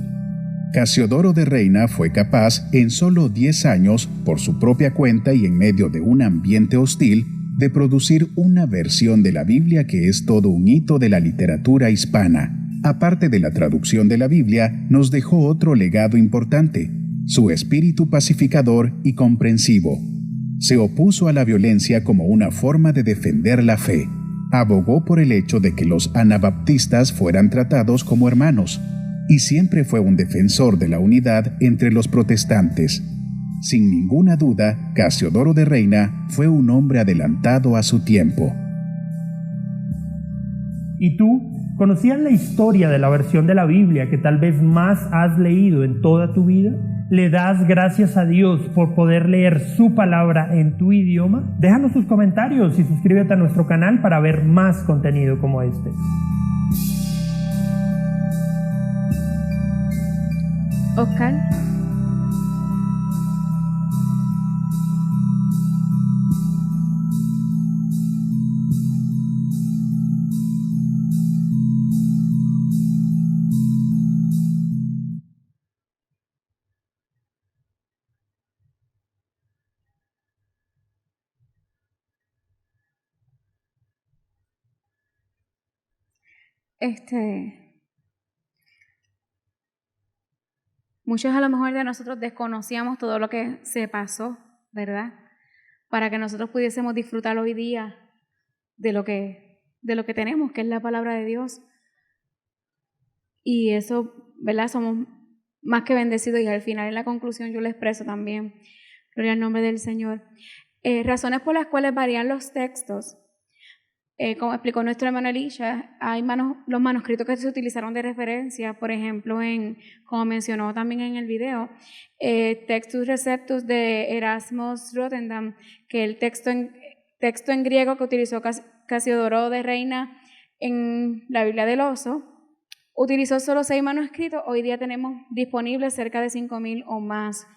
Casiodoro de Reina fue capaz, en solo 10 años, por su propia cuenta y en medio de un ambiente hostil, de producir una versión de la Biblia que es todo un hito de la literatura hispana. Aparte de la traducción de la Biblia, nos dejó otro legado importante: su espíritu pacificador y comprensivo. Se opuso a la violencia como una forma de defender la fe. Abogó por el hecho de que los anabaptistas fueran tratados como hermanos, y siempre fue un defensor de la unidad entre los protestantes. Sin ninguna duda, Casiodoro de Reina fue un hombre adelantado a su tiempo. ¿Y tú? ¿Conocías la historia de la versión de la Biblia que tal vez más has leído en toda tu vida? ¿Le das gracias a Dios por poder leer su palabra en tu idioma? Déjanos tus comentarios y suscríbete a nuestro canal para ver más contenido como este. Oscar. Muchos a lo mejor de nosotros desconocíamos todo lo que se pasó, ¿verdad? Para que nosotros pudiésemos disfrutar hoy día de lo que tenemos, que es la palabra de Dios. Y eso, ¿verdad? Somos más que bendecidos, y al final en la conclusión yo lo expreso también. Gloria al nombre del Señor. Razones por las cuales varían los textos. Como explicó nuestra hermana Elisha, hay los manuscritos que se utilizaron de referencia, por ejemplo, como mencionó también en el video, Textus Receptus de Erasmus Rotterdam, que el texto en griego que utilizó Casiodoro de Reina en la Biblia del Oso, utilizó solo 6 manuscritos. Hoy día tenemos disponibles cerca de 5,000 o más.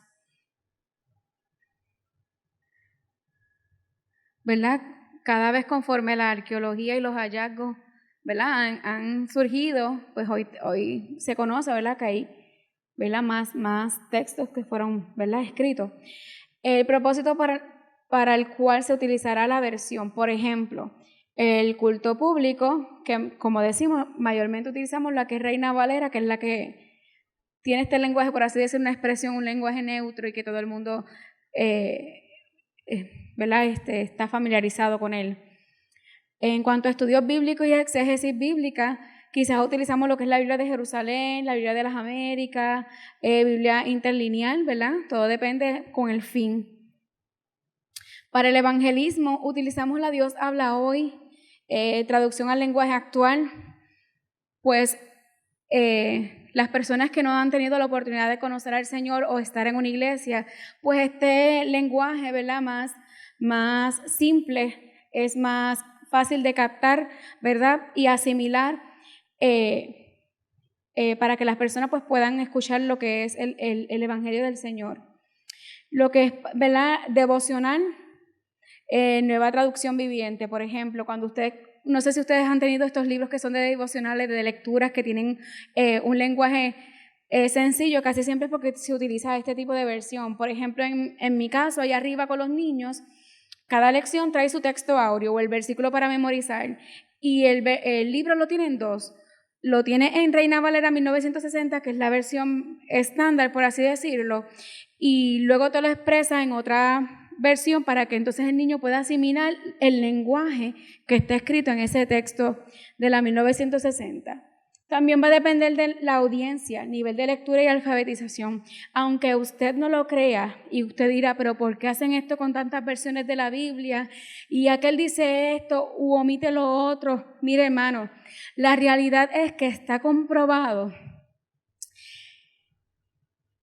¿Verdad? Cada vez conforme la arqueología y los hallazgos, ¿verdad? han surgido, pues hoy se conoce, ¿verdad? Que hay, ¿verdad? más textos que fueron, ¿verdad? escritos. El propósito para el cual se utilizará la versión, por ejemplo, el culto público, que como decimos, mayormente utilizamos la que es Reina Valera, que es la que tiene este lenguaje, por así decir, una expresión, un lenguaje neutro y que todo el mundo ¿verdad? Está familiarizado con él. En cuanto a estudios bíblicos y exégesis bíblica, quizás utilizamos lo que es la Biblia de Jerusalén, la Biblia de las Américas, Biblia interlineal, ¿verdad? Todo depende con el fin. Para el evangelismo utilizamos la Dios habla hoy, traducción al lenguaje actual, pues las personas que no han tenido la oportunidad de conocer al Señor o estar en una iglesia, pues este lenguaje, ¿verdad? Más simple, es más fácil de captar, ¿verdad? Y asimilar para que las personas pues puedan escuchar lo que es el Evangelio del Señor. Lo que es, ¿verdad? Devocional, Nueva Traducción Viviente, por ejemplo, cuando no sé si ustedes han tenido estos libros que son de devocionales, de lecturas, que tienen un lenguaje sencillo, casi siempre es porque se utiliza este tipo de versión. Por ejemplo, en mi caso, allá arriba con los niños, cada lección trae su texto áureo o el versículo para memorizar, y el libro lo tiene en 2. Lo tiene en Reina Valera 1960, que es la versión estándar, por así decirlo, y luego te lo expresa en otra versión para que entonces el niño pueda asimilar el lenguaje que está escrito en ese texto de la 1960. También va a depender de la audiencia, nivel de lectura y alfabetización. Aunque usted no lo crea y usted dirá, pero ¿por qué hacen esto con tantas versiones de la Biblia? Y aquel dice esto u omite lo otro. Mire, hermano, la realidad es que está comprobado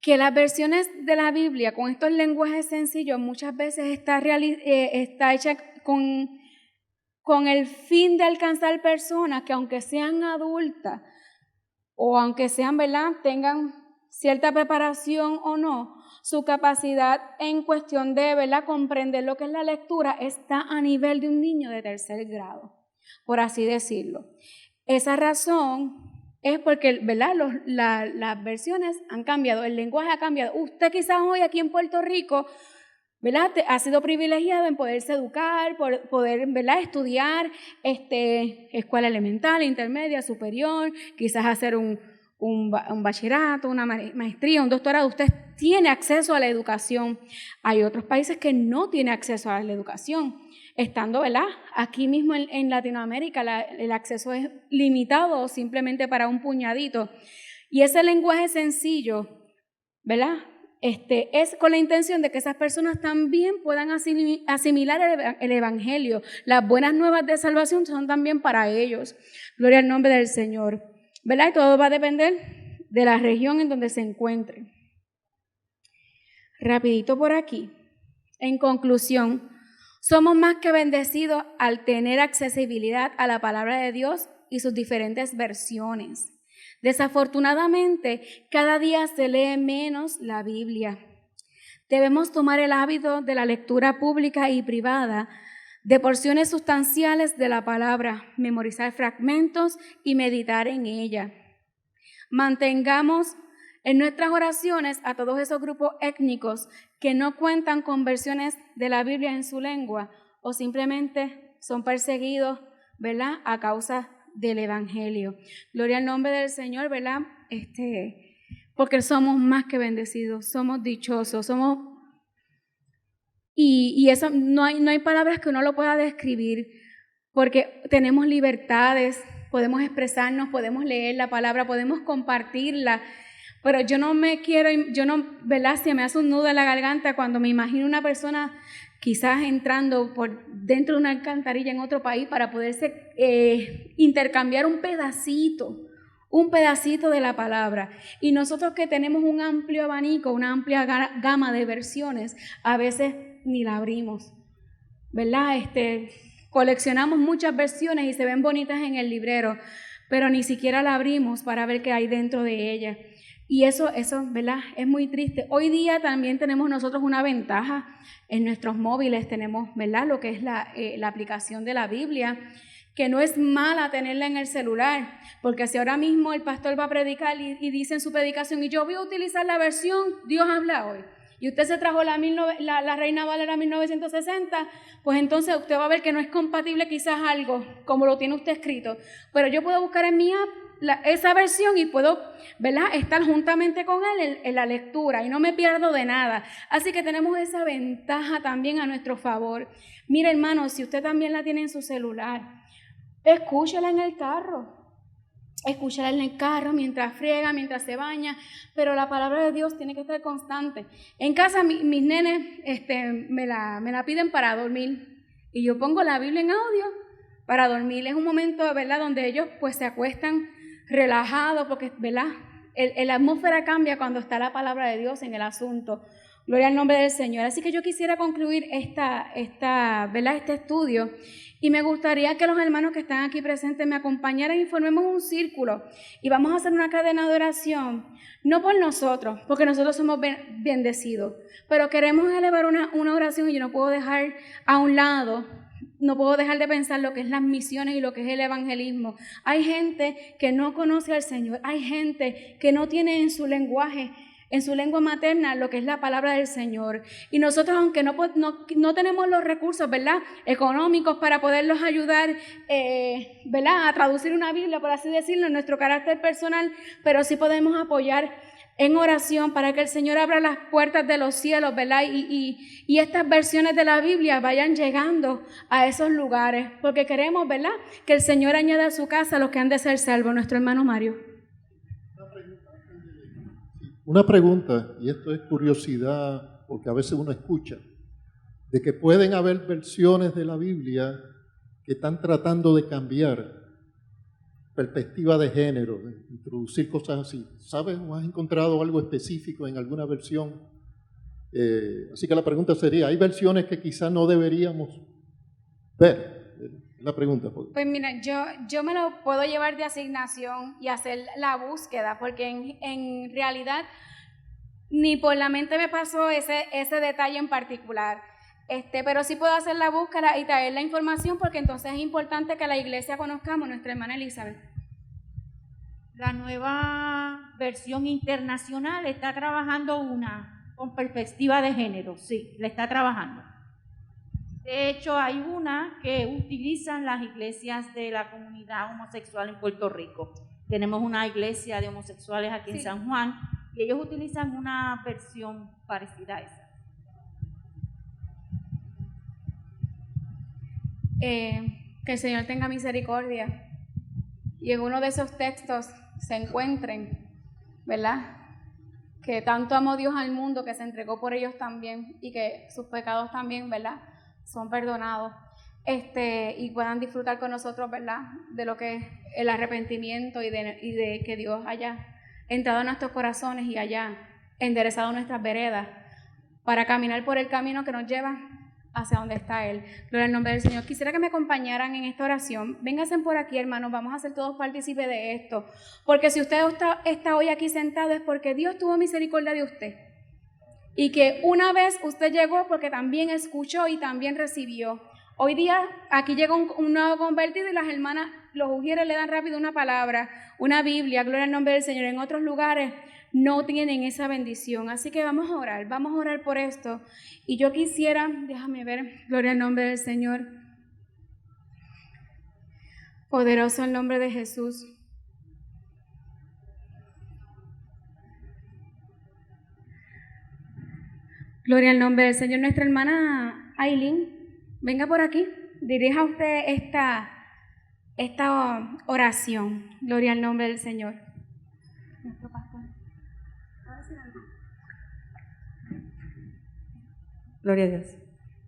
que las versiones de la Biblia con estos lenguajes sencillos muchas veces está hecha con el fin de alcanzar personas que, aunque sean adultas o aunque sean, ¿verdad?, tengan cierta preparación o no, su capacidad en cuestión de, ¿verdad?, comprender lo que es la lectura está a nivel de un niño de 3er grado, por así decirlo. Esa razón es porque, ¿verdad? Las versiones han cambiado, el lenguaje ha cambiado. Usted quizás hoy aquí en Puerto Rico, ¿verdad? Ha sido privilegiado en poderse educar, poder, ¿verdad? Estudiar escuela elemental, intermedia, superior, quizás hacer un bachillerato, una maestría, un doctorado. Usted tiene acceso a la educación. Hay otros países que no tienen acceso a la educación. Estando, ¿verdad? Aquí mismo en Latinoamérica el acceso es limitado simplemente para un puñadito. Y ese lenguaje sencillo, ¿verdad? Es con la intención de que esas personas también puedan asimilar el Evangelio. Las buenas nuevas de salvación son también para ellos. Gloria al nombre del Señor. ¿Verdad? Y todo va a depender de la región en donde se encuentren. Rapidito por aquí. En conclusión, somos más que bendecidos al tener accesibilidad a la palabra de Dios y sus diferentes versiones. Desafortunadamente, cada día se lee menos la Biblia. Debemos tomar el hábito de la lectura pública y privada de porciones sustanciales de la palabra, memorizar fragmentos y meditar en ella. Mantengamos en nuestras oraciones a todos esos grupos étnicos que no cuentan con versiones de la Biblia en su lengua o simplemente son perseguidos, ¿verdad?, a causa del Evangelio. Gloria al nombre del Señor, ¿verdad? Porque somos más que bendecidos, somos dichosos, y eso no hay palabras que uno lo pueda describir, porque tenemos libertades, podemos expresarnos, podemos leer la palabra, podemos compartirla. Pero ¿verdad? Se me hace un nudo en la garganta cuando me imagino una persona quizás entrando por dentro de una alcantarilla en otro país para poderse intercambiar un pedacito de la palabra. Y nosotros que tenemos un amplio abanico, una amplia gama de versiones, a veces ni la abrimos, ¿verdad? Coleccionamos muchas versiones y se ven bonitas en el librero, pero ni siquiera la abrimos para ver qué hay dentro de ella. Y eso, ¿verdad? Es muy triste. Hoy día también tenemos nosotros una ventaja en nuestros móviles, tenemos, ¿verdad?, lo que es la aplicación de la Biblia, que no es mala tenerla en el celular, porque si ahora mismo el pastor va a predicar y dice en su predicación, y yo voy a utilizar la versión Dios habla hoy, y usted se trajo la Reina Valera 1960, pues entonces usted va a ver que no es compatible quizás algo como lo tiene usted escrito, pero yo puedo buscar en mi app esa versión y puedo, ¿verdad?, estar juntamente con él en la lectura y no me pierdo de nada. Así que tenemos esa ventaja también a nuestro favor. Mire, hermano, si usted también la tiene en su celular, escúchala en el carro. Escúchala en el carro, mientras friega, mientras se baña, pero la palabra de Dios tiene que estar constante. En casa mis nenes me la piden para dormir y yo pongo la Biblia en audio para dormir. Es un momento, ¿verdad?, donde ellos pues se acuestan relajados porque, ¿verdad?, la atmósfera cambia cuando está la palabra de Dios en el asunto. Gloria al nombre del Señor. Así que yo quisiera concluir ¿verdad?, este estudio. Y me gustaría que los hermanos que están aquí presentes me acompañaran y formemos un círculo. Y vamos a hacer una cadena de oración, no por nosotros, porque nosotros somos bendecidos, pero queremos elevar una oración y yo no puedo dejar a un lado, no puedo dejar de pensar lo que es las misiones y lo que es el evangelismo. Hay gente que no conoce al Señor, hay gente que no tiene en su lenguaje, en su lengua materna, lo que es la palabra del Señor. Y nosotros, aunque no tenemos los recursos, ¿verdad?, económicos para poderlos ayudar, ¿verdad?, a traducir una Biblia, por así decirlo, en nuestro carácter personal, pero sí podemos apoyar en oración para que el Señor abra las puertas de los cielos, ¿verdad?, y estas versiones de la Biblia vayan llegando a esos lugares, porque queremos, ¿verdad?, que el Señor añada a su casa a los que han de ser salvos. Nuestro hermano Mario. Una pregunta, y esto es curiosidad, porque a veces uno escucha, de que pueden haber versiones de la Biblia que están tratando de cambiar perspectiva de género, de introducir cosas así. ¿Sabes o has encontrado algo específico en alguna versión? Así que la pregunta sería, ¿hay versiones que quizás no deberíamos ver? La pregunta. Pues mira, yo me lo puedo llevar de asignación y hacer la búsqueda, porque en realidad ni por la mente me pasó ese detalle en particular. Pero sí puedo hacer la búsqueda y traer la información, porque entonces es importante que la iglesia conozcamos a nuestra hermana Elizabeth. La nueva versión internacional está trabajando una con perspectiva de género, sí, la está trabajando. De hecho, hay una que utilizan las iglesias de la comunidad homosexual en Puerto Rico. Tenemos una iglesia de homosexuales aquí en San Juan y ellos utilizan una versión parecida a esa. Que el Señor tenga misericordia y en uno de esos textos se encuentren, ¿verdad? Que tanto amó Dios al mundo que se entregó por ellos también y que sus pecados también, ¿verdad?, son perdonados, y puedan disfrutar con nosotros, ¿verdad?, de lo que es el arrepentimiento y de que Dios haya entrado en nuestros corazones y haya enderezado nuestras veredas para caminar por el camino que nos lleva hacia donde está Él. Gloria al nombre del Señor. Quisiera que me acompañaran en esta oración. Vénganse por aquí, hermanos, vamos a ser todos partícipes de esto, porque si usted está hoy aquí sentado es porque Dios tuvo misericordia de usted. Y que una vez usted llegó porque también escuchó y también recibió. Hoy día aquí llega un nuevo convertido y las hermanas, los ujieres le dan rápido una palabra, una Biblia, gloria al nombre del Señor. En otros lugares no tienen esa bendición. Así que vamos a orar por esto. Y yo quisiera, déjame ver, gloria al nombre del Señor. Poderoso el nombre de Jesús. Gloria al nombre del Señor. Nuestra hermana Aileen, venga por aquí, dirija usted esta oración. Gloria al nombre del Señor. Nuestro pastor. Gloria a Dios.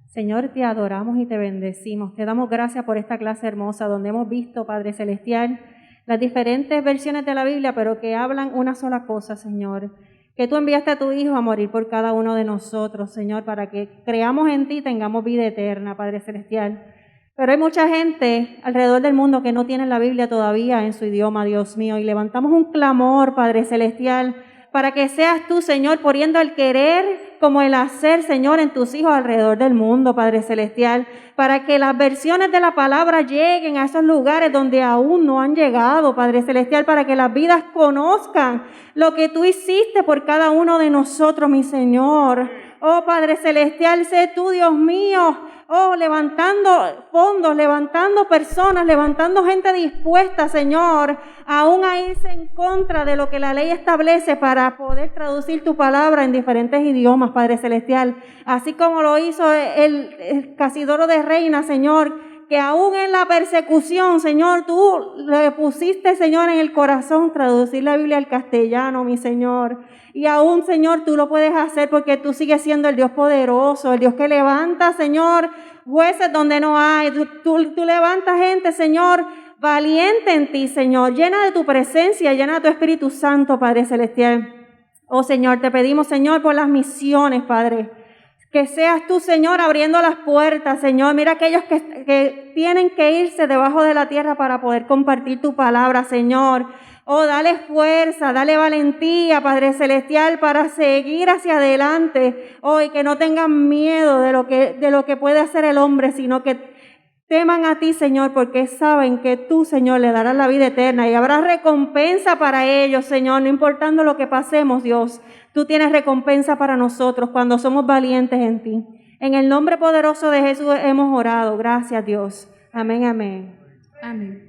Señor, te adoramos y te bendecimos. Te damos gracias por esta clase hermosa donde hemos visto, Padre Celestial, las diferentes versiones de la Biblia, pero que hablan una sola cosa, Señor. Que tú enviaste a tu Hijo a morir por cada uno de nosotros, Señor, para que creamos en ti y tengamos vida eterna, Padre Celestial. Pero hay mucha gente alrededor del mundo que no tiene la Biblia todavía en su idioma, Dios mío, y levantamos un clamor, Padre Celestial, para que seas tú, Señor, poniendo el querer como el hacer, Señor, en tus hijos alrededor del mundo, Padre Celestial, para que las versiones de la palabra lleguen a esos lugares donde aún no han llegado, Padre Celestial, para que las vidas conozcan lo que tú hiciste por cada uno de nosotros, mi Señor. Oh, Padre Celestial, sé tú, Dios mío, levantando fondos, levantando personas, levantando gente dispuesta, Señor, aún a irse en contra de lo que la ley establece para poder traducir tu palabra en diferentes idiomas, Padre Celestial. Así como lo hizo el Casidoro de Reina, Señor, que aún en la persecución, Señor, tú le pusiste, Señor, en el corazón traducir la Biblia al castellano, mi Señor. Y aún, Señor, tú lo puedes hacer porque tú sigues siendo el Dios poderoso, el Dios que levanta, Señor, jueces donde no hay. Tú levantas gente, Señor, valiente en ti, Señor, llena de tu presencia, llena de tu Espíritu Santo, Padre Celestial. Oh, Señor, te pedimos, Señor, por las misiones, Padre. Que seas tú, Señor, abriendo las puertas, Señor. Mira aquellos que tienen que irse debajo de la tierra para poder compartir tu palabra, Señor. Oh, dale fuerza, dale valentía, Padre Celestial, para seguir hacia adelante. Oh, y que no tengan miedo de lo que puede hacer el hombre, sino que teman a ti, Señor, porque saben que tú, Señor, le darás la vida eterna y habrá recompensa para ellos, Señor, no importando lo que pasemos, Dios. Tú tienes recompensa para nosotros cuando somos valientes en ti. En el nombre poderoso de Jesús hemos orado. Gracias, Dios. Amén, amén. Amén.